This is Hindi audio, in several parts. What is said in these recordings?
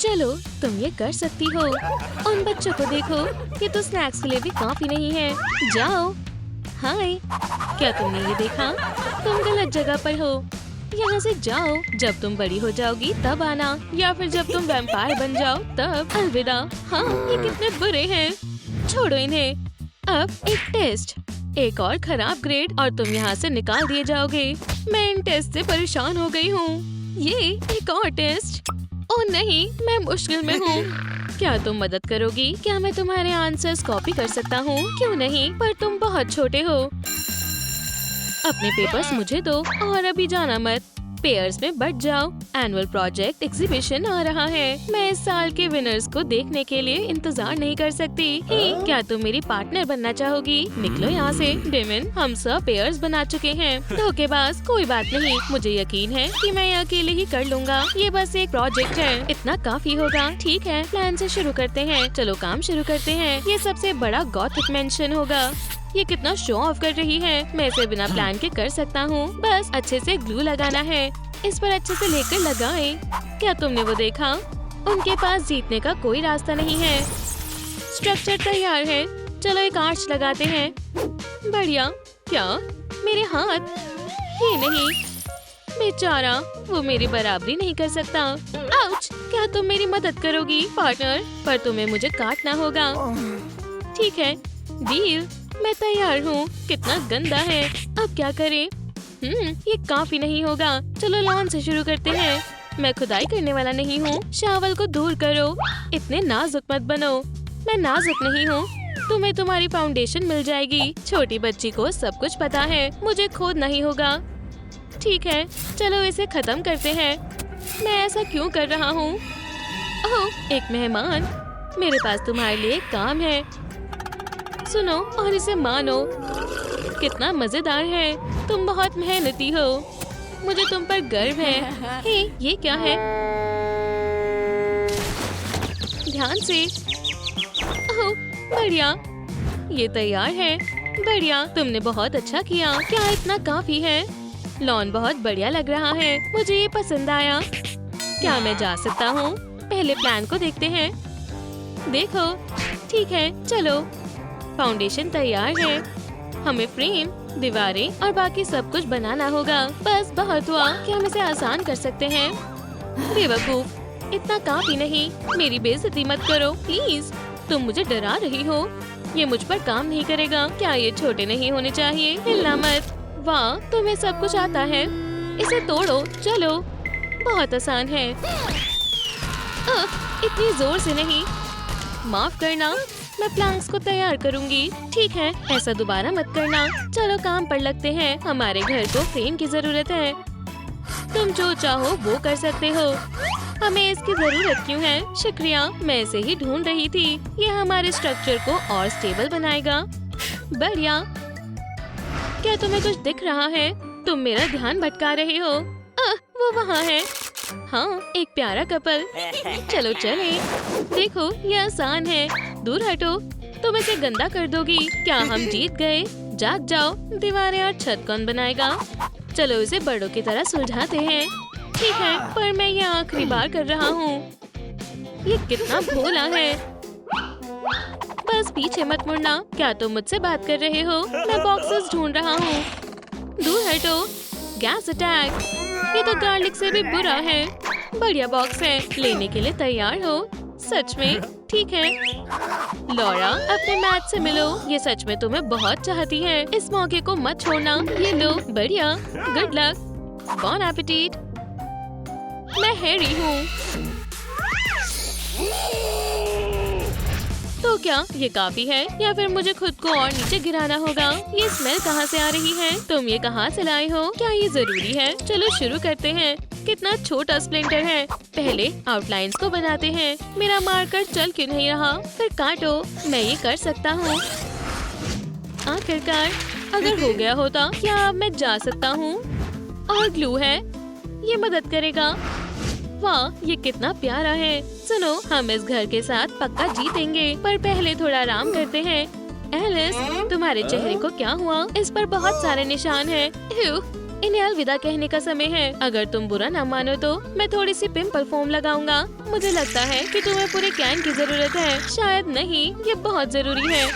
चलो तुम ये कर सकती हो। उन बच्चों को देखो, ये तो स्नैक्स के लिए भी काफी नहीं है। जाओ। हाय, क्या तुमने ये देखा? तुम गलत जगह पर हो। यहाँ से जाओ। जब तुम बड़ी हो जाओगी तब आना, या फिर जब तुम वैम्पायर बन जाओ तब। अलविदा। हाँ, ये कितने बुरे हैं। छोड़ो इन्हें। अब एक टेस्ट, एक और खराब ग्रेड और तुम यहाँ से निकाल दिए जाओगे। मैं इन टेस्ट से परेशान हो गई हूँ। ये एक और टेस्ट। ओह नहीं, मैं मुश्किल में हूँ। क्या तुम मदद करोगी? क्या मैं तुम्हारे आंसर्स कॉपी कर सकता हूँ? क्यों नहीं, पर तुम बहुत छोटे हो। अपने पेपर्स मुझे दो और अभी जाना मत। पेयर्स में बढ़ जाओ। एनुअल प्रोजेक्ट एग्जीबिशन आ रहा है। मैं इस साल के विनर्स को देखने के लिए इंतजार नहीं कर सकती। क्या तुम मेरी पार्टनर बनना चाहोगी? निकलो यहाँ से। डेमन, हम सब पेयर्स बना चुके हैं। धोखेबाज। कोई बात नहीं, मुझे यकीन है कि मैं ये अकेले ही कर लूँगा। ये बस एक प्रोजेक्ट है, इतना काफी होगा। ठीक है, प्लान से शुरू करते हैं। चलो काम शुरू करते हैं। ये सबसे बड़ा गॉथिक मेंशन होगा। ये कितना शो ऑफ कर रही है। मैं इसे बिना प्लान के कर सकता हूँ। बस अच्छे से ग्लू लगाना है। इस पर अच्छे से लेकर लगाएं। क्या तुमने वो देखा? उनके पास जीतने का कोई रास्ता नहीं है। स्ट्रक्चर तैयार है। चलो एक आर्च लगाते हैं। बढ़िया। क्या? मेरे हाथ? ये नहीं, बेचारा, वो मेरी बराबरी नहीं कर सकता। आउच! क्या तुम मेरी मदद करोगी पार्टनर? पर तुम्हें मुझे काटना होगा। ठीक है, डील। मैं तैयार हूँ। कितना गंदा है। अब क्या करें? ये काफी नहीं होगा। चलो लॉन से शुरू करते हैं। मैं खुदाई करने वाला नहीं हूँ। शावल को दूर करो। इतने नाजुक मत बनो। मैं नाजुक नहीं हूँ। तुम्हें तुम्हारी फाउंडेशन मिल जाएगी। छोटी बच्ची को सब कुछ पता है। मुझे खोदना ही होगा। ठीक है, चलो इसे खत्म करते हैं। मैं ऐसा क्यों कर रहा हूँ? ओह, एक मेहमान। मेरे पास तुम्हारे लिए एक काम है। सुनो और इसे मानो। कितना मजेदार है। तुम बहुत मेहनती हो। मुझे तुम पर गर्व है। हे, ये क्या है? ध्यान से। ओह, बढ़िया। ये तैयार है। बढ़िया, तुमने बहुत अच्छा किया। क्या इतना काफी है? लॉन बहुत बढ़िया लग रहा है। मुझे ये पसंद आया। क्या मैं जा सकता हूँ? पहले प्लान को देखते हैं। देखो। ठीक है, चलो। फाउंडेशन तैयार है। हमें फ्रेम, दीवारें और बाकी सब कुछ बनाना होगा। बस बहुत हुआ। क्या हम इसे आसान कर सकते हैं? बेवकूफ, इतना काफी नहीं। मेरी बेइज्जती मत करो प्लीज। तुम मुझे डरा रही हो। ये मुझ पर काम नहीं करेगा। क्या ये छोटे नहीं होने चाहिए? हिलना मत। वाह, तुम्हें सब कुछ आता है। इसे तोड़ो। चलो, बहुत आसान है। इतनी जोर से नहीं। माफ करना, मैं प्लांक्स को तैयार करूंगी। ठीक है, ऐसा दोबारा मत करना। चलो काम पर लगते हैं। हमारे घर को फ्रेम की जरूरत है। तुम जो चाहो वो कर सकते हो। हमें इसकी जरूरत क्यों है? शुक्रिया, मैं इसे ही ढूंढ रही थी। ये हमारे स्ट्रक्चर को और स्टेबल बनाएगा। बढ़िया। क्या तुम्हें कुछ दिख रहा है? तुम मेरा ध्यान भटका रहे हो। वो वहाँ है। हाँ, एक प्यारा कपल। चलो चले। देखो, ये आसान है। दूर हटो। तुम इसे गंदा कर दोगी। क्या हम जीत गए? जाग जाओ। दीवारें और छत कौन बनाएगा? चलो इसे बड़ों की तरह सुलझाते हैं। ठीक है, पर मैं ये आखिरी बार कर रहा हूँ। ये कितना भोला है। बस पीछे मत मुड़ना। क्या तुम मुझसे बात कर रहे हो? मैं बॉक्सेस ढूंढ रहा हूँ। दूर हटो। Gas attack. ये तो गार्लिक से भी बुरा है। बढ़िया बॉक्स है। लेने के लिए तैयार हो? सच में? ठीक है। लॉरा, अपने मैच से मिलो। ये सच में तुम्हें बहुत चाहती है। इस मौके को मत छोड़ना। ये लो। बढ़िया। Good luck. Bon appetit. मैं हैरी हूँ। तो क्या ये काफी है, या फिर मुझे खुद को और नीचे गिराना होगा? ये स्मेल कहाँ से आ रही है? तुम ये कहाँ से लाए हो? क्या ये जरूरी है? चलो शुरू करते हैं। कितना छोटा स्प्लिंटर है। पहले आउटलाइंस को बनाते हैं। मेरा मार्कर चल क्यों नहीं रहा? फिर काटो। मैं ये कर सकता हूँ। आखिरकार, अगर हो गया होता। क्या अब मैं जा सकता हूँ? और ग्लू है, ये मदद करेगा। वाह, ये कितना प्यारा है। सुनो, हम इस घर के साथ पक्का जीतेंगे, पर पहले थोड़ा आराम करते हैं। एलिस, तुम्हारे चेहरे को क्या हुआ? इस पर बहुत सारे निशान हैं। इन्हें अलविदा कहने का समय है। अगर तुम बुरा ना मानो तो मैं थोड़ी सी पिंपल फोम लगाऊंगा। मुझे लगता है कि तुम्हें पूरे कैन की जरूरत है। शायद नहीं, ये बहुत जरूरी है।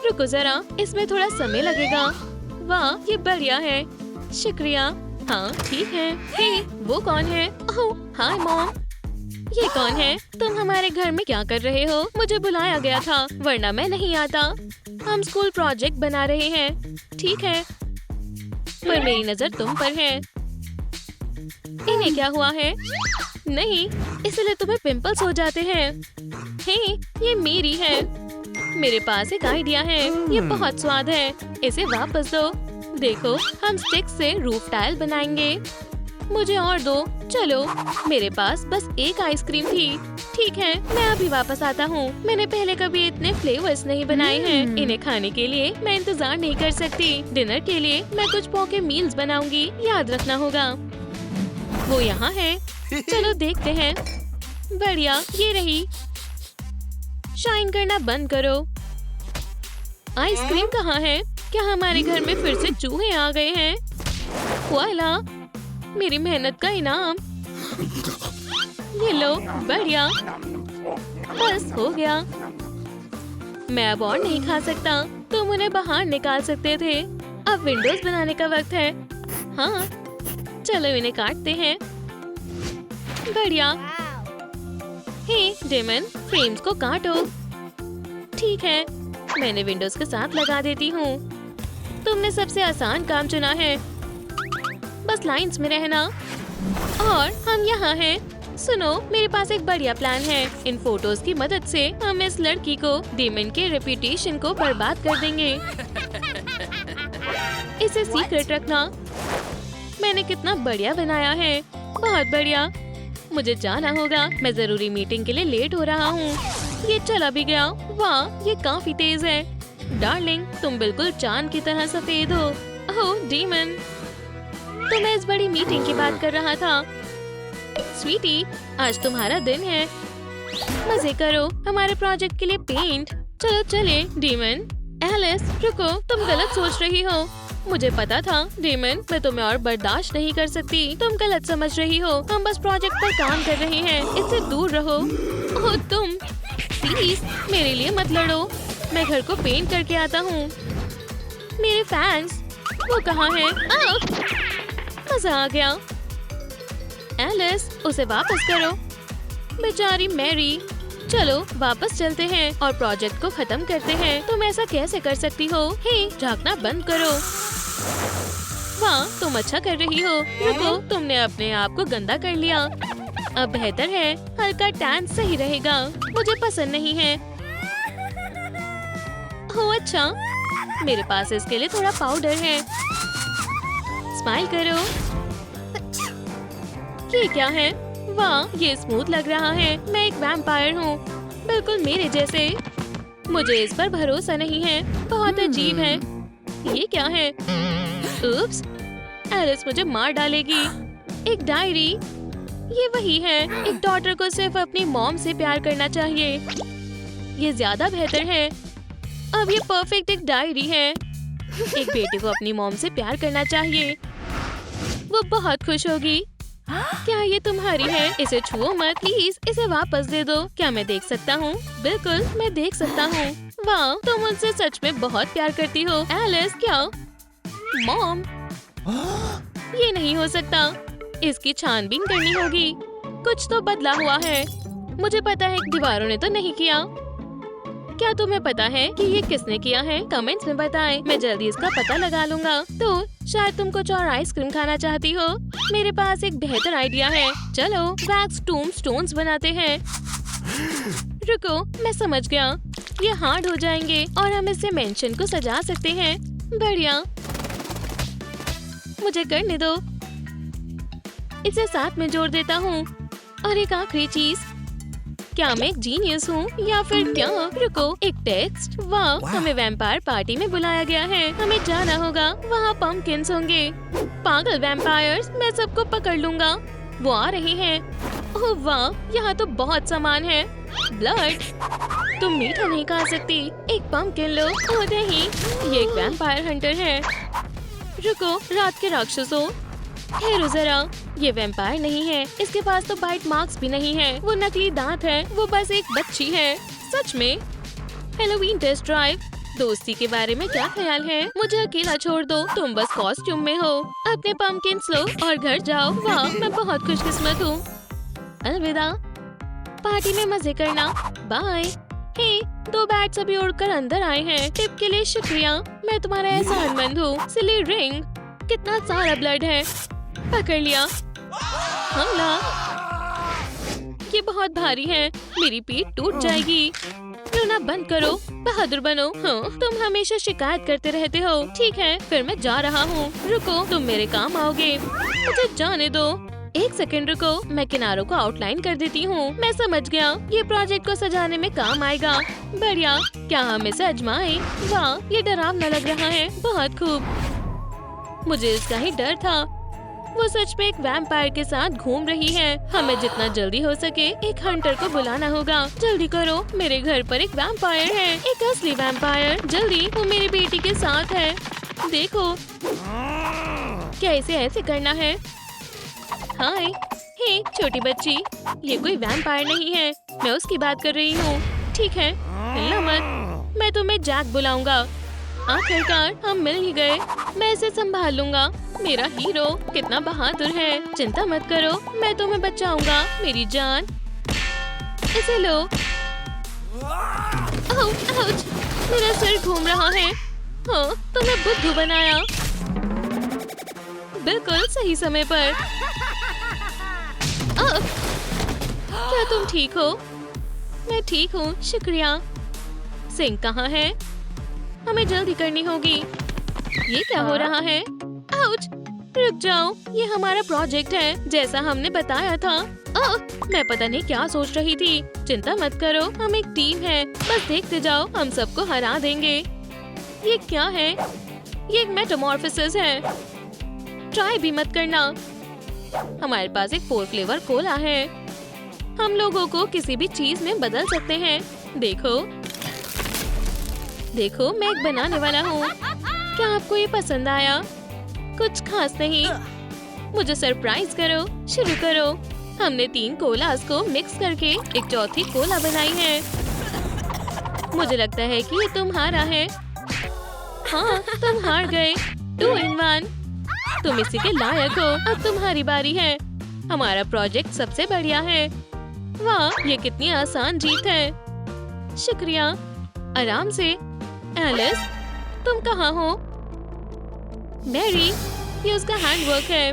रुको जरा, इसमें थोड़ा समय लगेगा। वाह, ये बढ़िया है। शुक्रिया। हाँ ठीक है। हे, वो कौन है? ओह, हाय मॉम। ये कौन है? तुम हमारे घर में क्या कर रहे हो? मुझे बुलाया गया था, वरना मैं नहीं आता। हम स्कूल प्रोजेक्ट बना रहे हैं। ठीक है, पर मेरी नजर तुम पर है। इन्हें क्या हुआ है? नहीं, इसलिए तुम्हें पिंपल्स हो जाते हैं। हे, ये मेरी है। मेरे पास एक आइडिया है। ये बहुत स्वाद है। इसे वापस दो। देखो, हम स्टिक से रूफ टाइल बनाएंगे। मुझे और दो। चलो, मेरे पास बस एक आइसक्रीम थी। ठीक है, मैं अभी वापस आता हूँ। मैंने पहले कभी इतने फ्लेवर्स नहीं बनाए हैं। इन्हें खाने के लिए मैं इंतजार नहीं कर सकती। डिनर के लिए मैं कुछ पोके मील्स बनाऊंगी। याद रखना होगा। वो यहाँ है। चलो देखते हैं। बढ़िया, ये रही। शाइन करना बंद करो। आइसक्रीम कहाँ है? क्या हमारे घर में फिर से चूहे आ गए हैं? वाला, मेरी मेहनत का इनाम। ये लो, बढ़िया। बस हो गया। मैं अब और नहीं खा सकता। तुम उन्हें बाहर निकाल सकते थे। अब विंडोज बनाने का वक्त है। हाँ, चलो इन्हें काटते हैं। बढ़िया। हे डेमन, फ्रेम्स को काटो। ठीक है, मैंने विंडोज के साथ लगा देती हूँ। तुमने सबसे आसान काम चुना है। बस लाइंस में रहना। और हम यहाँ हैं। सुनो, मेरे पास एक बढ़िया प्लान है। इन फोटोज की मदद से हम इस लड़की को, डेमन के रेपुटेशन को बर्बाद कर देंगे। इसे सीक्रेट रखना। मैंने कितना बढ़िया बनाया है। बहुत बढ़िया। मुझे जाना होगा। मैं जरूरी मीटिंग के लिए लेट हो रहा हूँ। ये चला भी गया। वाह, ये काफी तेज है। डार्लिंग, तुम बिल्कुल चांद की तरह सफेद हो। ओह डेमन, तो मैं इस बड़ी मीटिंग की बात कर रहा था। स्वीटी, आज तुम्हारा दिन है। मजे करो। हमारे प्रोजेक्ट के लिए पेंट। चलो चले। डेमन, एलिस, रुको, तुम गलत सोच रही हो। मुझे पता था डेमन, मैं तुम्हें और बर्दाश्त नहीं कर सकती। तुम गलत समझ रही हो। हम बस प्रोजेक्ट पर काम कर रहे हैं। इससे दूर रहो। ओह तुम, प्लीज मेरे लिए मत लड़ो। मैं घर को पेंट करके आता हूँ। मेरे फैंस, वो कहाँ हैं? मजा आ गया। एलिस, उसे वापस करो। बेचारी मैरी। चलो वापस चलते हैं और प्रोजेक्ट को खत्म करते हैं। तुम ऐसा कैसे कर सकती हो? हे, झांकना बंद करो। वाह, तुम अच्छा कर रही हो। रुको, तुमने अपने आप को गंदा कर लिया। अब बेहतर है। हल्का टैन सही रहेगा। मुझे पसंद नहीं है। ओह अच्छा, मेरे पास इसके लिए थोड़ा पाउडर है। स्माइल करो। ये क्या है? वाह, ये स्मूथ लग रहा है। मैं एक वैम्पायर हूँ, बिल्कुल मेरे जैसे। मुझे इस पर भरोसा नहीं है। बहुत अजीब है। ये क्या है? उप्स, एलिस मुझे मार डालेगी। एक डायरी। ये वही है। एक डॉटर को सिर्फ अपनी मॉम से प्यार करना चाहिए। ये ज्यादा बेहतर है। अब ये परफेक्ट एक डायरी है। एक बेटे को अपनी मॉम से प्यार करना चाहिए। वो बहुत खुश होगी। क्या ये तुम्हारी है? इसे छुओ मत प्लीज। इसे वापस दे दो। क्या मैं देख सकता हूँ? बिल्कुल, मैं देख सकता हूँ। वाह, तुम मुझसे सच में बहुत प्यार करती हो। एलिस, क्या? मॉम, ये नहीं हो सकता। इसकी छानबीन करनी होगी। कुछ तो बदला हुआ है। मुझे पता है दीवारों ने तो नहीं किया। क्या तुम्हें पता है कि ये किसने किया है? कमेंट्स में बताएं। मैं जल्दी इसका पता लगा लूंगा। तो शायद तुम कुछ और आइसक्रीम खाना चाहती हो। मेरे पास एक बेहतर आइडिया है। चलो वैक्स टूम स्टोन्स बनाते हैं। रुको, मैं समझ गया। ये हार्ड हो जाएंगे और हम इससे मेंशन को सजा सकते हैं। बढ़िया, मुझे करने दो। इसे साथ में जोड़ देता हूँ। और एक आखिरी चीज, क्या मैं एक जीनियस हूँ या फिर क्या? रुको, एक टेक्स्ट। वाह, हमें वैम्पायर पार्टी में बुलाया गया है। हमें जाना होगा। वहाँ पम्पकिन्स होंगे। पागल वैम्पायर्स, मैं सबको पकड़ लूंगा। वो आ रहे हैं। ओह वाह, यहाँ तो बहुत सामान है। ब्लड, तुम मीठा नहीं खा सकती। एक पम्पकिन लो। ओह नहीं, ये एक वैम्पायर हंटर है। रुको, रात के राक्षसों, ठहरो जरा, ये वैम्पायर नहीं है, इसके पास तो बाइट मार्क्स भी नहीं है, वो नकली दांत है, वो बस एक बच्ची है। सच में। Halloween test drive. दोस्ती के बारे में क्या ख्याल है? मुझे अकेला छोड़ दो, तुम बस कॉस्ट्यूम में हो। अपने पम्पकिन्स लो और घर जाओ। वाह, मैं बहुत खुशकिस्मत हूँ। अलविदा। पार्टी में मजे करना। बाय। हे, 2 बैट्स अभी उड़कर अंदर आए हैं। टिप के लिए शुक्रिया, मैं तुम्हारा एहसानमंद हूँ। सिली रिंग। कितना सारा ब्लड है। पकड़ लिया। हमला। ये बहुत भारी है, मेरी पीठ टूट जाएगी। रोना बंद करो, बहादुर बनो। हाँ, तुम हमेशा शिकायत करते रहते हो। ठीक है, फिर मैं जा रहा हूँ। रुको, तुम मेरे काम आओगे। मुझे जाने दो। 1 सेकंड रुको, मैं किनारों को आउटलाइन कर देती हूँ। मैं समझ गया, ये प्रोजेक्ट को सजाने में काम आएगा। बढ़िया, क्या हम इसे आजमाएं? वाह, ये डरावना लग रहा है। बहुत खूब। मुझे इसका ही डर था। वो सच में एक वैम्पायर के साथ घूम रही है। हमें जितना जल्दी हो सके एक हंटर को बुलाना होगा। जल्दी करो, मेरे घर पर एक वैम्पायर है, एक असली वैम्पायर। जल्दी, वो मेरी बेटी के साथ है। देखो, क्या इसे ऐसे करना है? हाय, हे छोटी बच्ची, ये कोई वैम्पायर नहीं है, मैं उसकी बात कर रही हूँ। ठीक है, हिलना मत, मैं तुम्हें जैक बुलाऊंगा। आखिरकार हम मिल ही गए। मैं इसे संभाल लूंगा। मेरा हीरो कितना बहादुर है। चिंता मत करो, मैं तुम्हें बचाऊंगा, मेरी जान। इसे लो। आउच, मेरा सिर घूम रहा है। हाँ, तुम्हें बुद्धू बनाया। बिल्कुल सही समय पर। क्या तुम ठीक हो? मैं ठीक हूँ, शुक्रिया। सिंह कहाँ है? हमें जल्दी करनी होगी। ये क्या हो रहा है? आउच! रुक जाओ, ये हमारा प्रोजेक्ट है, जैसा हमने बताया था। मैं पता नहीं क्या सोच रही थी। चिंता मत करो, हम एक टीम है, बस देखते जाओ, हम सबको हरा देंगे। ये क्या है? ये एक मेटामॉर्फोसिस है। ट्राई भी मत करना। हमारे पास एक 4 फ्लेवर कोला है। हम लोगों को किसी भी चीज में बदल सकते हैं। देखो, देखो, मैं एक बनाने वाला हूँ। क्या आपको ये पसंद आया? कुछ खास नहीं। मुझे सरप्राइज करो। शुरू करो। हमने 3 कोलास को मिक्स करके एक चौथी कोला बनाई है। मुझे लगता है कि ये तुम्हारा है। हाँ, तुम हार गए। 2 in 1। तुम इसी के लायक हो। अब तुम्हारी बारी है। हमारा प्रोजेक्ट सबसे बढ़िया है। वाह, ये कितनी आसान जीत है। शुक्रिया। आराम से। एलिस, तुम कहाँ हो? मैरी, ये उसका हैंडवर्क है।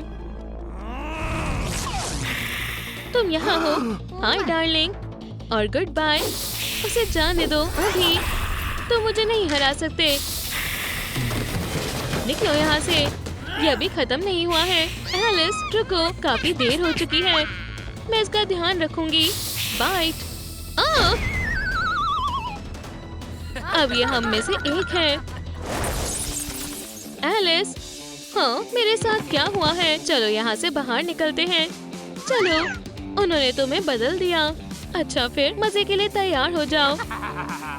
तुम यहाँ हो। हाय डार्लिंग, और गुड बाय। उसे जाने दो अभी। तुम मुझे नहीं हरा सकते। निकलो यहाँ से, ये अभी खत्म नहीं हुआ है। एलिस, रुको, काफी देर हो चुकी है। मैं इसका ध्यान रखूंगी। बाइट। अब ये हम में से एक है। एलिस, हाँ, मेरे साथ क्या हुआ है? चलो यहाँ से बाहर निकलते हैं। चलो, उन्होंने तुम्हें बदल दिया। अच्छा, फिर मजे के लिए तैयार हो जाओ।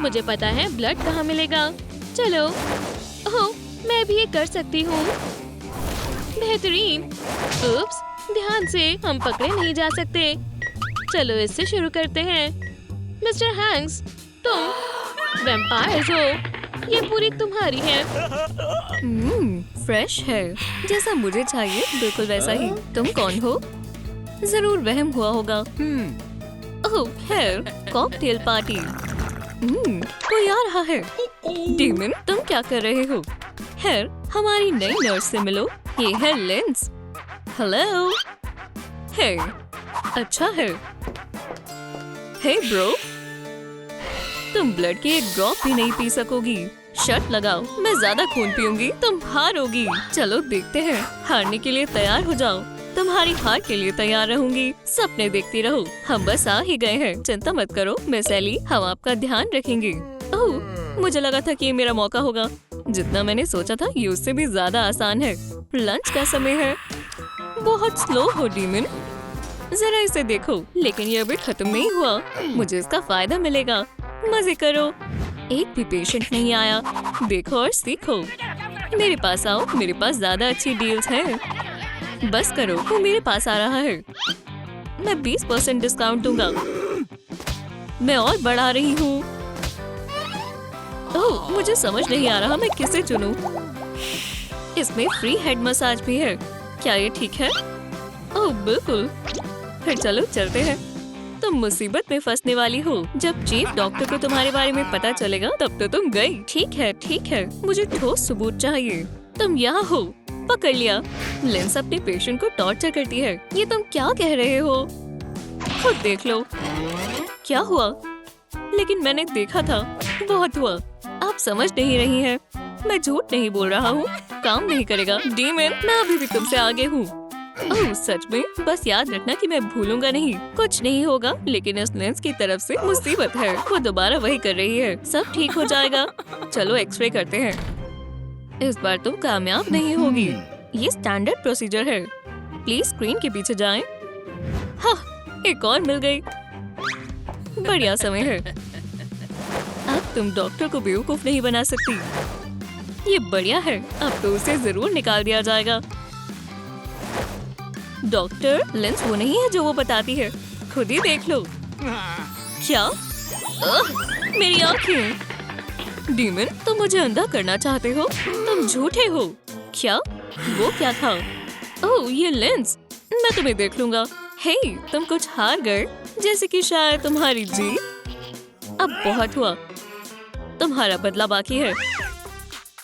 मुझे पता है ब्लड कहाँ मिलेगा। चलो। ओह, मैं भी ये कर सकती हूँ। बेहतरीन। उप्स, ध्यान से, हम पकड़े नहीं जा सकते। चलो, इससे शुरू करते हैं। मिस्टर हैंक्स, तुम वैम्पायर्स हो। ये पूरी तुम्हारी है। फ्रेश है, जैसा मुझे चाहिए, बिल्कुल वैसा ही। तुम कौन हो? जरूर वहम हुआ होगा। ओह, हेयर, कॉकटेल पार्टी। कोई आ रहा है। डीमन, तुम क्या कर रहे हो? हेयर, हमारी नई नर्स से मिलो। ये है लेंस। हेलो। हे, अच्छा है। हे ब्रो, तुम ब्लड की एक ड्रॉप भी नहीं पी सकोगी। शर्ट लगाओ, मैं ज्यादा खून पीऊंगी, तुम हारोगी। चलो देखते हैं, हारने के लिए तैयार हो जाओ। तुम्हारी हार के लिए तैयार रहूंगी। सपने देखती रहो। हम बस आ ही गए हैं, चिंता मत करो मिस एली, हम आपका ध्यान रखेंगे। ओह, मुझे लगा था कि ये मेरा मौका होगा। जितना मैंने सोचा था ये उससे भी ज्यादा आसान है। लंच का समय है। बहुत स्लो हो डीमन, जरा इसे देखो। लेकिन ये अभी खत्म नहीं हुआ, मुझे इसका फायदा मिलेगा। मजे करो। एक भी पेशेंट नहीं आया। देखो और सीखो। मेरे पास आओ, मेरे पास ज्यादा अच्छी डील्स हैं। बस करो, वो मेरे पास आ रहा है। मैं 20% डिस्काउंट दूंगा। मैं और बढ़ा रही हूँ। ओह, मुझे समझ नहीं आ रहा मैं किसे चुनूं। इसमें फ्री हेड मसाज भी है। क्या ये ठीक है? ओह बिल्कुल। फिर चलो चलते हैं। तुम मुसीबत में फंसने वाली हो। जब चीफ डॉक्टर को तुम्हारे बारे में पता चलेगा तब तो तुम गई। ठीक है, मुझे ठोस सबूत चाहिए। तुम यहाँ हो, पकड़ लिया। लिंस अपने पेशेंट को टॉर्चर करती है। ये तुम क्या कह रहे हो? खुद देख लो। क्या हुआ? लेकिन मैंने देखा था। बहुत हुआ। आप समझ नहीं रही हैं। मैं झूठ नहीं बोल रहा हूँ। काम नहीं करेगा। डीमन, मैं अभी भी तुमसे आगे हूँ। ओह सच में? बस याद रखना कि मैं भूलूंगा नहीं। कुछ नहीं होगा, लेकिन इस लेंस की तरफ से मुसीबत है। वो दोबारा वही कर रही है। सब ठीक हो जाएगा। चलो एक्सरे करते हैं। इस बार तुम कामयाब नहीं होगी। ये स्टैंडर्ड प्रोसीजर है। प्लीज स्क्रीन के पीछे जाएं। हाँ, एक और मिल गई। बढ़िया समय है। अब तुम डॉक्टर को बेवकूफ नहीं बना सकती। ये बढ़िया है। अब तो उसे जरूर निकाल दिया जाएगा। डॉक्टर, लेंस वो नहीं है जो वो बताती है। खुद ही देख लो। क्या? मेरी आँखें। डीमन, तुम मुझे अंधा करना चाहते हो? तुम झूठे हो। क्या? वो क्या था? ओह, ये लेंस। मैं तुम्हें देख लूंगा। हे, तुम कुछ हार गए, जैसे कि शायद तुम्हारी जीत। अब बहुत हुआ। तुम्हारा बदला बाकी है।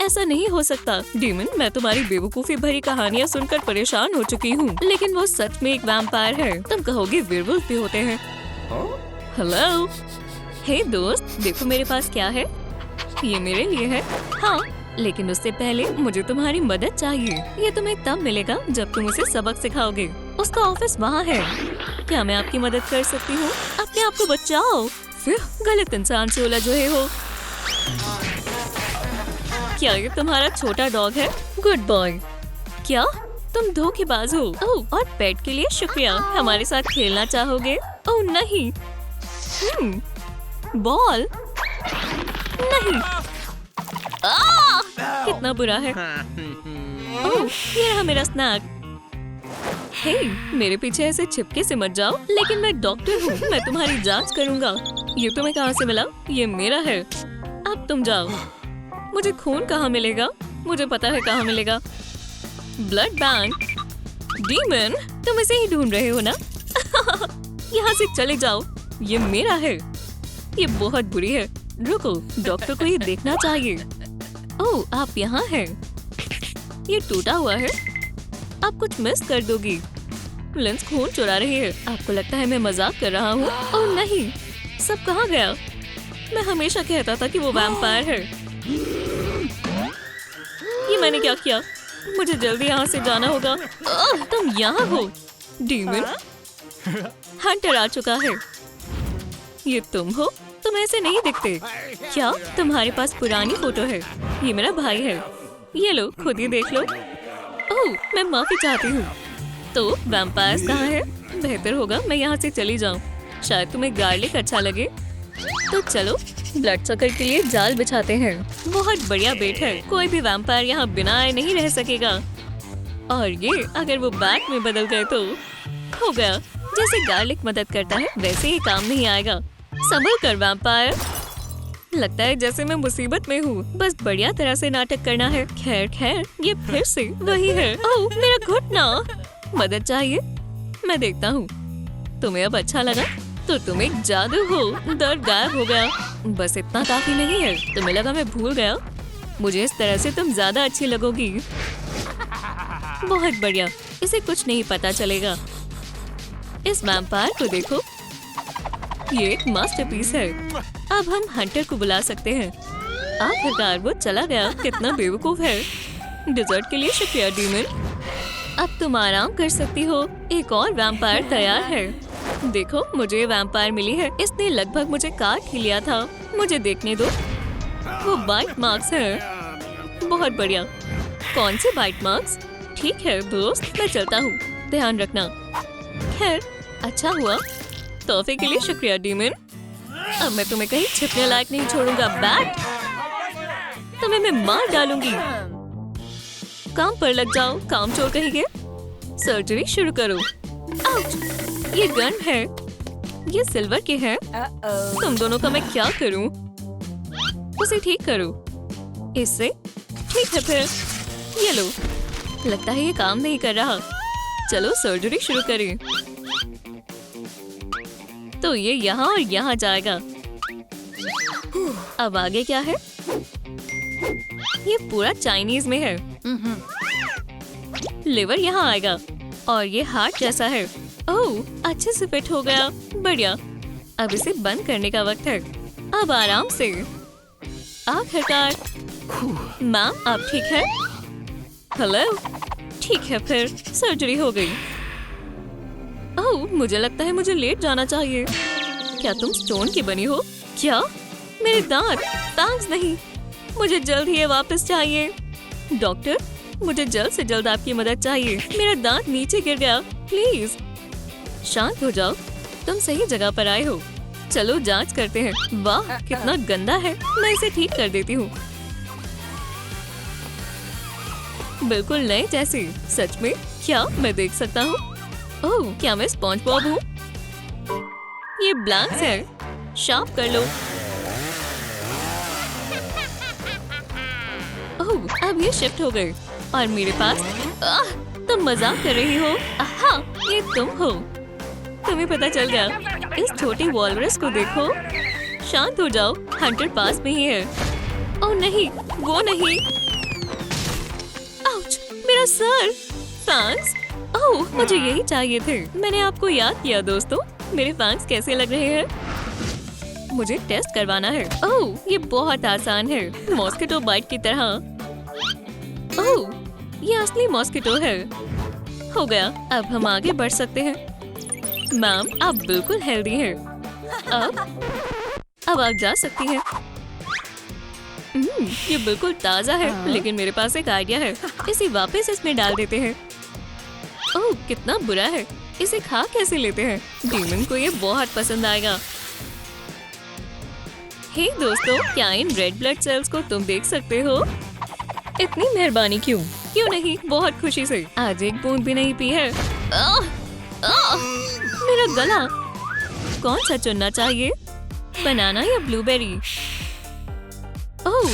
ऐसा नहीं हो सकता। डीमन, मैं तुम्हारी बेवकूफी भरी कहानियाँ सुनकर परेशान हो चुकी हूँ। लेकिन वो सच में एक वैम्पायर है। तुम कहोगे वेयरवुल्फ भी होते हैं। हेलो। हे दोस्त, देखो मेरे पास क्या है। ये मेरे लिए है। हाँ, लेकिन उससे पहले मुझे तुम्हारी मदद चाहिए। ये तुम्हें तब मिलेगा जब तुम उसे सबक सिखाओगे। उसका ऑफिस वहाँ है। क्या मैं आपकी मदद कर सकती हूँ? अपने आप को बचाओ। फिर गलत इंसान से उलझे हो। क्या ये तुम्हारा छोटा डॉग है? Good boy. क्या तुम धोखेबाज हो? ओह, और पेट के लिए शुक्रिया। हमारे साथ खेलना चाहोगे? ओह नहीं। बॉल नहीं। कितना बुरा है। ओह, ये रहा मेरा स्नैक। हे, मेरे पीछे ऐसे छिपके से मत जाओ। लेकिन मैं डॉक्टर हूँ। मैं तुम्हारी जांच करूँगा। ये तुम्हें कहाँ से मिला? ये मेरा है। अब तुम जाओ। मुझे खून कहाँ मिलेगा? मुझे पता है कहाँ मिलेगा। Blood bank. डीमन, तुम इसे ही ढूंढ रहे हो ना? यहाँ से चले जाओ। ये मेरा है। ये बहुत बुरी है। रुको, डॉक्टर को ये देखना चाहिए। ओह, आप यहाँ हैं। ये टूटा हुआ है। आप कुछ मिस कर दोगी। लेंस खून चुरा रही है। आपको लगता है मैं मजाक कर रहा हूँ? ओह नहीं, सब कहाँ गया? मैं हमेशा कहता था कि वो वैम्पायर है। ये मैंने क्या किया? मुझे जल्दी यहाँ से जाना होगा। तुम यहाँ हो? डीमन, हंटर आ चुका है। ये तुम हो? तुम ऐसे नहीं दिखते। क्या तुम्हारे पास पुरानी फोटो है? ये मेरा भाई है। ये लो, खुद ही देख लो। ओह, मैं माफी चाहती हूँ। तो वैम्पायर्स कहाँ है? बेहतर होगा मैं यहाँ से चली जाऊँ। शायद तुम्हें गार्लिक अच्छा लगे। तो चलो ब्लड सकर के लिए जाल बिछाते हैं। बहुत बढ़िया बेट है। कोई भी वैम्पायर यहाँ बिना आए नहीं रह सकेगा। और ये अगर वो बैट में बदल गए तो हो गया। जैसे गार्लिक मदद करता है वैसे ही काम नहीं आएगा। संभल कर वैम्पायर। लगता है जैसे मैं मुसीबत में हूँ। बस बढ़िया तरह से नाटक करना है। खैर, ये फिर से वही है। ओह, मेरा घुटना। मदद चाहिए? मैं देखता हूँ। तुम्हें अब अच्छा लगा? तो तुम एक जादू हो। दर्द गायब हो गया। बस इतना काफी नहीं है। तुम्हें लगा मैं भूल गया? मुझे इस तरह से तुम ज्यादा अच्छी लगोगी। बहुत बढ़िया। इसे कुछ नहीं पता चलेगा। इस वैम्पायर को देखो। ये एक मास्टरपीस है। अब हम हंटर को बुला सकते हैं। आखिरकार वो चला गया। कितना बेवकूफ है। डिजर्ट के लिए शुक्रिया डीमन। अब तुम आराम कर सकती हो। एक और वैम्पायर तैयार है। देखो, मुझे वैम्पायर मिली है। इसने लगभग मुझे काट ही लिया था। मुझे देखने दो। वो बाइट मार्क्स है। बहुत बढ़िया। कौन से बाइट मार्क्स? ठीक है दोस्त, मैं चलता हूँ। ध्यान रखना। खैर, अच्छा हुआ। तोहफे के लिए शुक्रिया डीमन। अब मैं तुम्हें कहीं छिपने लायक नहीं छोड़ूंगा। बैट, तुम्हें मैं मार डालूंगी। काम पर लग जाओ, कामचोर कहेंगे। सर्जरी शुरू करो। आउच! ये गन है। ये सिल्वर के है। तुम दोनों का मैं क्या करूं? उसे ठीक करो। इससे ठीक है फिर। ये लो। लगता है ये काम नहीं कर रहा। चलो सर्जरी शुरू करें। तो ये यहाँ और यहाँ जाएगा। अब आगे क्या है? ये पूरा चाइनीज में है। लिवर यहाँ आएगा और ये हार्ट जैसा है। ओह, अच्छे से फिट हो गया। बढ़िया। अब इसे बंद करने का वक्त है। अब आराम से। आखिरकार। मैम, आप ठीक है? हेलो। ठीक है फिर। सर्जरी हो गई। ओह, मुझे लगता है मुझे लेट जाना चाहिए। क्या तुम स्टोन की बनी हो? क्या? मेरे दांत? फैंग्स नहीं। मुझे जल्द ही ये वापस चाहिए। डॉक्टर, मुझे जल्द से जल्द आपकी मदद चाहिए। मेरा दांत नीचे गिर गया। प्लीज शांत हो जाओ। तुम सही जगह पर आए हो। चलो जांच करते हैं। वाह, कितना गंदा है। मैं इसे ठीक कर देती हूँ। बिल्कुल नए जैसे। सच में? क्या मैं देख सकता हूँ? ओह, क्या मैं स्पॉन्ज बॉब हूँ? ये ब्लैंक्स है। शार्प कर लो। ओह, अब ये शिफ्ट हो गए और मेरे पास। तुम मजाक कर रही हो? आहा, ये तुम हो। तुम्हें पता चल गया। इस छोटी वॉलरस को देखो। शांत हो जाओ। हंटर पास में ही है। ओह नहीं, वो नहीं। आउच, मेरा सर। फैंग्स? ओह, मुझे यही चाहिए थे। मैंने आपको याद किया दोस्तों। मेरे फैंग्स कैसे लग रहे हैं? मुझे टेस्ट करवाना है। ओह, ये बहुत आसान है। मॉस्किटो बाइट की तरह। ओह, ये असली मॉस्किटो है। हो गया। अब हम आगे बढ़ सकते हैं। मैम, आप बिल्कुल हेल्दी हैं। अब आप जा सकती हैं। ये बिल्कुल ताजा है। लेकिन मेरे पास एक आइडिया है। इसे वापस इसमें डाल देते हैं। ओह, कितना बुरा है। इसे खा कैसे लेते हैं? डीमन को ये बहुत पसंद आएगा। हे दोस्तों, क्या इन रेड ब्लड सेल्स को तुम देख सकते हो? इतनी मेहरबानी क्यों? क्यों नहीं, बहुत खुशी से। आज एक बूंद भी नहीं पी है। मेरा गला। कौन सा चुनना चाहिए? बनाना या ब्लूबेरी? ओह,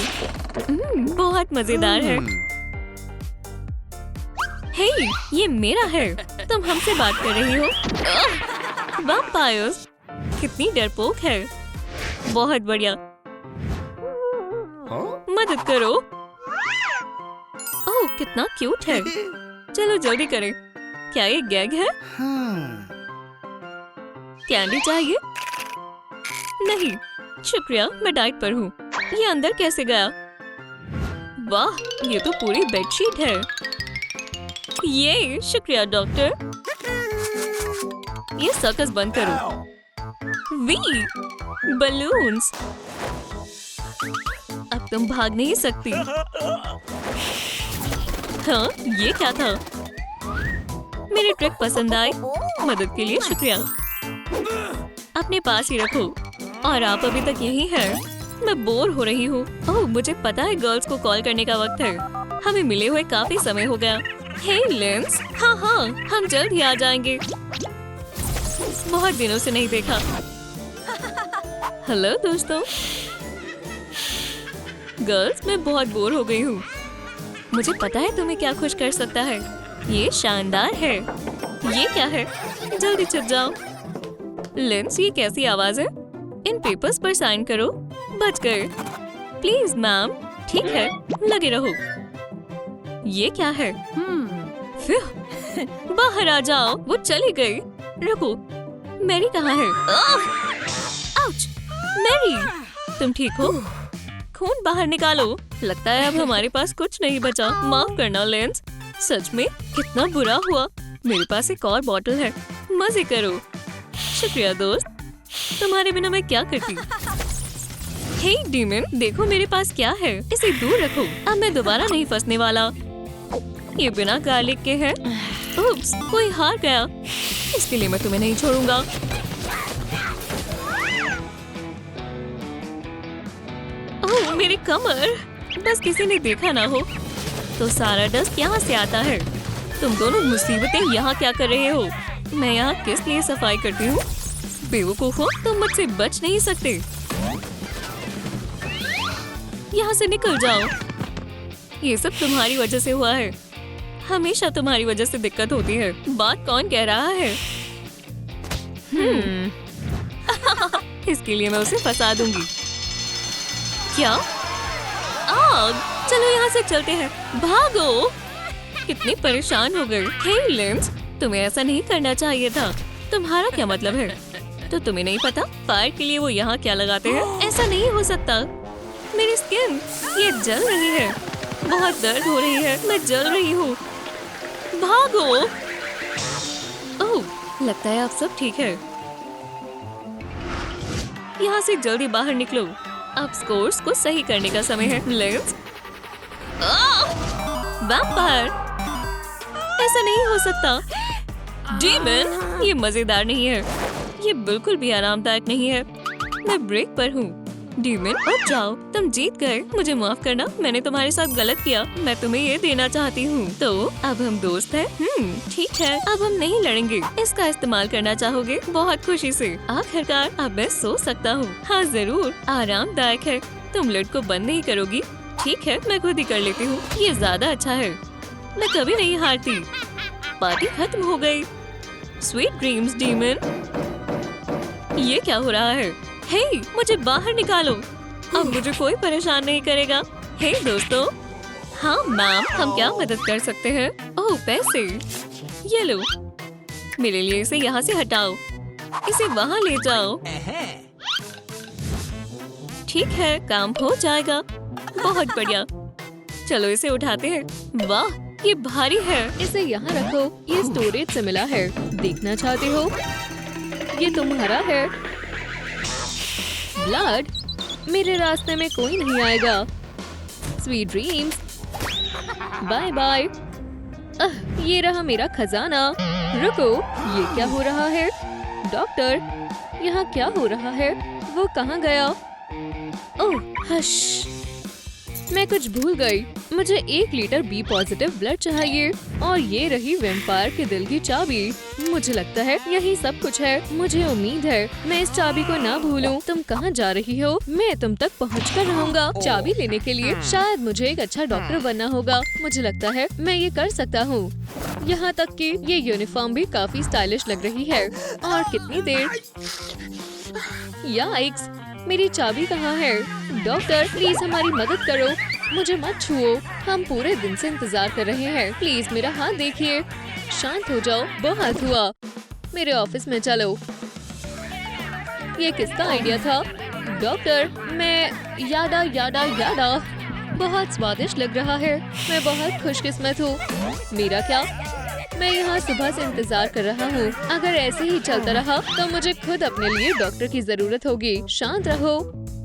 बहुत मजेदार है। हे, ये मेरा है। तुम हमसे बात कर रही हो? वैम्पायर्स, कितनी डरपोक है। बहुत बढ़िया। मदद करो। ओह, कितना क्यूट है। चलो जल्दी करें। क्या ये गैग है? कैंडी चाहिए? नहीं शुक्रिया, मैं डाइट पर हूँ। ये अंदर कैसे गया? वाह, ये तो पूरी बेडशीट है। ये शुक्रिया डॉक्टर। ये सर्कस बंद करो। We balloons. अब तुम भाग नहीं सकती। हाँ, ये क्या था? मेरी ट्रिक पसंद आई। मदद के लिए शुक्रिया। अपने पास ही रखो। और आप अभी तक यही हैं। मैं बोर हो रही हूँ। ओह, मुझे पता है गर्ल्स को कॉल करने का वक्त है। हमें मिले हुए काफी समय हो गया। हे लेंस। हाँ, हम जल्द ही आ जाएंगे। बहुत दिनों से नहीं देखा। हेलो दोस्तों। गर्ल्स, मैं बहुत बोर हो गई हूँ। मुझे पता है तुम्हें क्या खुश कर सकता है। ये शानदार है। ये क्या है? जल्दी छुप जाओ। लेंस, ये कैसी आवाज है? इन पेपर्स पर साइन करो। बच गए। Please ma'am. ठीक है, लगे रहो। ये क्या है? बाहर आ जाओ। वो चली गई। रुको, मैरी कहाँ है? आउच! मैरी, तुम ठीक हो? खून बाहर निकालो। लगता है अब हमारे पास कुछ नहीं बचा। माफ करना लेंस। सच में कितना बुरा हुआ। मेरे पास एक और बॉटल है। मजे करो। शुक्रिया दोस्त। तुम्हारे बिना मैं क्या करती? हे डीमन, देखो मेरे पास क्या है। इसे दूर रखो। अब मैं दोबारा नहीं फंसने वाला। ये बिना गार्लिक के है। उप्स, कोई हार गया। इसके लिए मैं तुम्हें नहीं छोड़ूंगा। ओह, मेरी कमर। बस किसी ने देखा ना हो। तो सारा डस्ट यहाँ से आता है। तुम दोनों मुसीबतें यहाँ क्या कर रहे हो? मैं यहाँ किस लिए सफाई करती हूँ? बेवकूफो, तुम मुझसे बच नहीं सकते। यहाँ से निकल जाओ। ये सब तुम्हारी वजह से हुआ है। हमेशा तुम्हारी वजह से दिक्कत होती है। बात कौन कह रहा है? इसके लिए मैं उसे फंसा दूंगी। क्या? आग! चलो यहाँ से चलते हैं। भागो! कितनी परेशान हो गए। हे लिंच, तुम्हें ऐसा नहीं करना चाहिए था। तुम्हारा क्या मतलब है? तो तुम्हें नहीं पता फायर के लिए वो यहाँ क्या लगाते हैं? ऐसा नहीं हो सकता। मेरी स्किन ये जल रही है। बहुत दर्द हो रही है। मैं जल रही हूँ। भागो! ओह, लगता है अब सब ठीक है। यहाँ से जल्दी बाहर निकलो। अब स्कोर्स को सही करने का समय है। Lens, vampire! ऐसा नहीं हो सकता। डीमन, ये मजेदार नहीं है। ये बिल्कुल भी आरामदायक नहीं है। मैं ब्रेक पर हूँ। डीमन, अब जाओ। तुम जीत गए। मुझे माफ करना, मैंने तुम्हारे साथ गलत किया। मैं तुम्हें ये देना चाहती हूँ। तो अब हम दोस्त हैं। ठीक है, अब हम नहीं लड़ेंगे। इसका इस्तेमाल करना चाहोगे? बहुत खुशी से। आखिरकार अब मैं सो सकता हूँ। हाँ जरूर, आरामदायक है। तुम लड़ को बंद नहीं करोगी? ठीक है, मैं खुद ही कर लेती हूँ। ये ज्यादा अच्छा है। मैं कभी नहीं हारती। पार्टी खत्म हो गई। Sweet dreams demon. ये क्या हो रहा है? हे, मुझे बाहर निकालो। अब मुझे कोई परेशान नहीं करेगा। हे दोस्तों। हाँ मैम, हम क्या मदद कर सकते हैं? ओह, पैसे। ये लो। मेरे लिए इसे यहाँ से हटाओ। इसे वहाँ ले जाओ। ठीक है, काम हो जाएगा। बहुत बढ़िया। चलो इसे उठाते हैं। वाह, ये भारी है। इसे यहाँ रखो। ये स्टोरेज से मिला है। देखना चाहते हो? ये तुम्हारा है। ब्लड, मेरे रास्ते में कोई नहीं आएगा। Sweet dreams, bye bye. ये रहा मेरा खजाना। रुको, ये क्या हो रहा है? डॉक्टर, यहाँ क्या हो रहा है? वो कहाँ गया? ओह, हश, मैं कुछ भूल गई। मुझे 1 लीटर बी पॉजिटिव ब्लड चाहिए। और ये रही वैम्पायर के दिल की चाबी। मुझे लगता है यही सब कुछ है। मुझे उम्मीद है मैं इस चाबी को ना भूलूं। तुम कहाँ जा रही हो? मैं तुम तक पहुँचकर रहूंगा। चाबी लेने के लिए शायद मुझे एक अच्छा डॉक्टर बनना होगा। मुझे लगता है मैं ये कर सकता हूँ। यहाँ तक कि ये यूनिफॉर्म भी काफी स्टाइलिश लग रही है। और कितनी देर? याइक्स, मेरी चाबी कहाँ है? डॉक्टर, प्लीज हमारी मदद करो। मुझे मत छुओ। हम पूरे दिन से इंतजार कर रहे हैं। प्लीज मेरा हाथ देखिए। शांत हो जाओ। बहुत हुआ। मेरे ऑफिस में चलो। ये किसका आइडिया था? डॉक्टर, मैं याडा याडा याडा। बहुत स्वादिष्ट लग रहा है। मैं बहुत खुशकिस्मत हूँ। मेरा क्या? मैं यहाँ सुबह से इंतजार कर रहा हूँ। अगर ऐसे ही चलता रहा तो मुझे खुद अपने लिए डॉक्टर की जरूरत होगी। शांत रहो।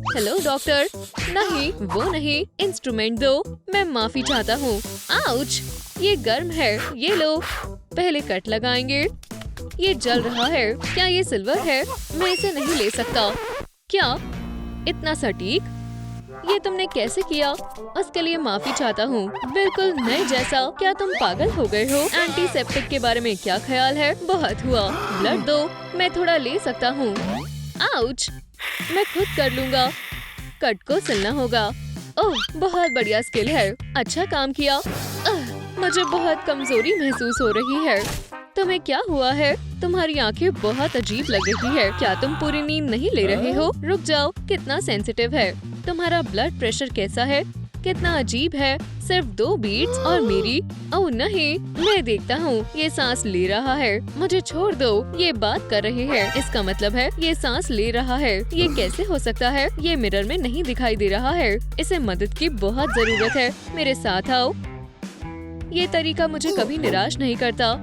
Hello doctor. नहीं, वो नहीं। इंस्ट्रूमेंट दो। मैं माफी चाहता हूँ। आउच, ये गर्म है। ये लो। पहले कट लगाएंगे। ये जल रहा है। क्या ये सिल्वर है? मैं इसे नहीं ले सकता। क्या? इतना सटीक? ये तुमने कैसे किया? उसके लिए माफी चाहता हूँ। बिल्कुल नए जैसा। क्या तुम पागल हो गए हो? एंटीसेप्टिक के बारे में क्या ख्याल है? बहुत हुआ। ब्लड दो। मैं थोड़ा ले सकता हूँ। आउच, मैं खुद कर लूँगा। कट को सिलना होगा। ओह, बहुत बढ़िया स्किल है। अच्छा काम किया। मुझे बहुत कमजोरी महसूस हो रही है। तुम्हें क्या हुआ है? तुम्हारी आंखें बहुत अजीब लग रही है। क्या तुम पूरी नींद नहीं ले रहे हो? रुक जाओ। कितना सेंसिटिव है। तुम्हारा ब्लड प्रेशर कैसा है? कितना अजीब है। सिर्फ 2 बीट्स और मेरी। ओह नहीं, मैं देखता हूँ। ये सांस ले रहा है। मुझे छोड़ दो। ये बात कर रही है। इसका मतलब है ये सांस ले रहा है। ये कैसे हो सकता है? ये मिरर में नहीं दिखाई दे रहा है। इसे मदद की बहुत जरूरत है। मेरे साथ आओ। ये तरीका मुझे कभी निराश नहीं करता।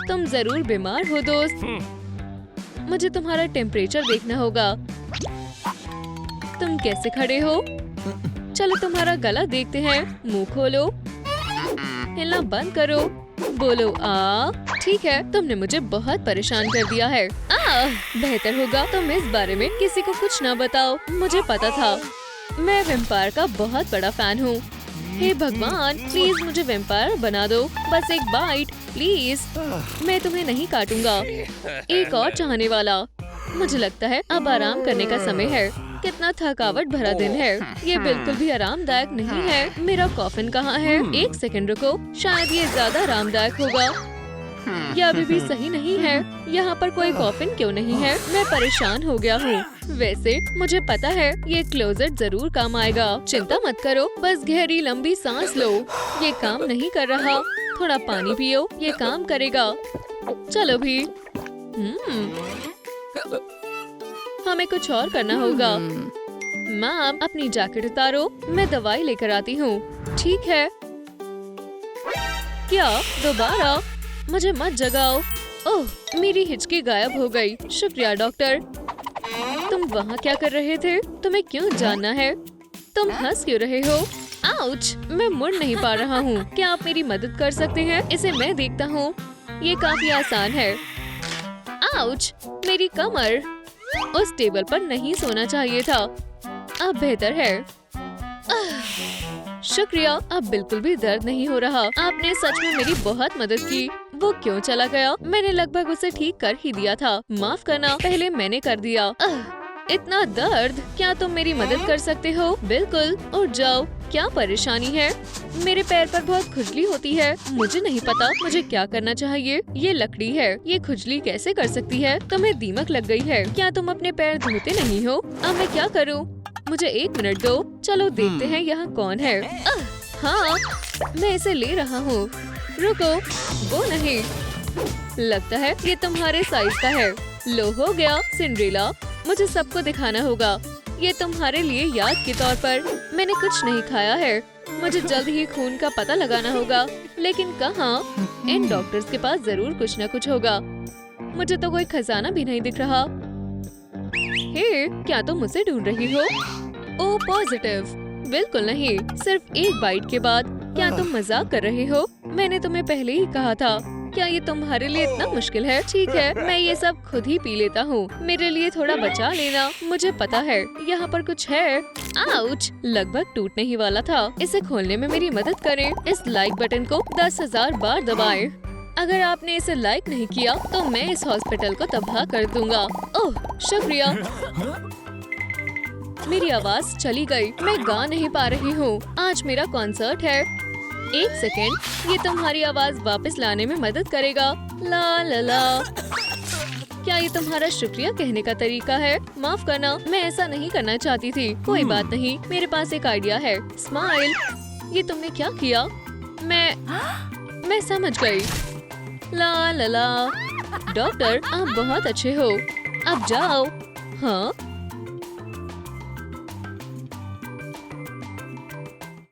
तुम जरूर बीमार हो दोस्त। मुझे तुम्हारा टेम्परेचर देखना होगा। तुम कैसे खड़े हो? चलो तुम्हारा गला देखते हैं। मुंह खोलो। हिलना बंद करो। बोलो आ। ठीक है, तुमने मुझे बहुत परेशान कर दिया है। बेहतर होगा तुम इस बारे में किसी को कुछ न बताओ। मुझे पता था। मैं वैम्पायर का बहुत बड़ा फैन हूँ। हे भगवान, प्लीज मुझे वैम्पायर बना दो, बस एक बाइट प्लीज। मैं तुम्हें नहीं काटूंगा। एक और चाहने वाला। मुझे लगता है अब आराम करने का समय है। कितना थकावट भरा दिन है। ये बिल्कुल भी आरामदायक नहीं है। मेरा कॉफिन कहाँ है? एक सेकंड रुको, शायद ये ज्यादा आरामदायक होगा। यह अभी भी सही नहीं है। यहाँ पर कोई कॉफिन क्यों नहीं है? मैं परेशान हो गया हूँ। वैसे मुझे पता है ये क्लोजेट जरूर काम आएगा। चिंता मत करो, बस गहरी लंबी सांस लो। ये काम नहीं कर रहा। थोड़ा पानी पियो, ये काम करेगा। चलो भी। हमें कुछ और करना होगा। मैम, अपनी जैकेट उतारो, मैं दवाई लेकर आती हूँ। ठीक है। क्या दोबारा? मुझे मत जगाओ। ओह, मेरी हिचकी गायब हो गई। शुक्रिया डॉक्टर। तुम वहाँ क्या कर रहे थे? तुम्हें क्यों जानना है? तुम हंस क्यों रहे हो? आउच, मैं मुड़ नहीं पा रहा हूँ। क्या आप मेरी मदद कर सकते हैं? इसे मैं देखता हूँ। ये काफी आसान है। आउच, मेरी कमर। उस टेबल पर नहीं सोना चाहिए था। अब बेहतर है। शुक्रिया, अब बिल्कुल भी दर्द नहीं हो रहा। आपने सच में मेरी बहुत मदद की। वो क्यों चला गया? मैंने लगभग उसे ठीक कर ही दिया था। माफ करना, पहले मैंने कर दिया। इतना दर्द। क्या तुम मेरी मदद कर सकते हो? बिल्कुल, उठ जाओ। क्या परेशानी है? मेरे पैर पर बहुत खुजली होती है। मुझे नहीं पता मुझे क्या करना चाहिए। ये लकड़ी है, ये खुजली कैसे कर सकती है? तुम्हें दीमक लग गई है। क्या तुम अपने पैर धोते नहीं हो? अब मैं क्या करूँ? मुझे 1 मिनट दो। चलो देखते हैं यहाँ कौन है। हाँ, मैं इसे ले रहा हूँ। रुको, वो नहीं। लगता है ये तुम्हारे साइज का है। लो, हो गया सिंड्रेला। मुझे सबको दिखाना होगा। ये तुम्हारे लिए याद के तौर पर। मैंने कुछ नहीं खाया है। मुझे जल्द ही खून का पता लगाना होगा। लेकिन कहाँ? इन डॉक्टर्स के पास जरूर कुछ न कुछ होगा। मुझे तो कोई खजाना भी नहीं दिख रहा। हे, क्या तुम मुझे ढूंढ रही हो? Oh positive. बिल्कुल नहीं, सिर्फ एक बाइट के बाद। क्या तुम मजाक कर रहे हो? मैंने तुम्हें पहले ही कहा था। क्या ये तुम्हारे लिए इतना मुश्किल है? ठीक है, मैं ये सब खुद ही पी लेता हूँ। मेरे लिए थोड़ा बचा लेना। मुझे पता है यहाँ पर कुछ है। आउच, लगभग टूटने ही वाला था। इसे खोलने में मेरी मदद करें। इस लाइक बटन को 10,000 बार दबाएं। अगर आपने इसे लाइक नहीं किया तो मैं इस हॉस्पिटल को तबाह कर दूंगा। ओह, शुक्रिया। मेरी आवाज चली गई। मैं गा नहीं पा रही हूँ। आज मेरा कॉन्सर्ट है। 1 सेकेंड, ये तुम्हारी आवाज वापस लाने में मदद करेगा। ला ला ला। क्या ये तुम्हारा शुक्रिया कहने का तरीका है? माफ करना, मैं ऐसा नहीं करना चाहती थी। कोई बात नहीं, मेरे पास एक आइडिया है। स्माइल। ये तुमने क्या किया? मैं समझ गई। ला ला ला। डॉक्टर, आप बहुत अच्छे हो। अब जाओ। हाँ,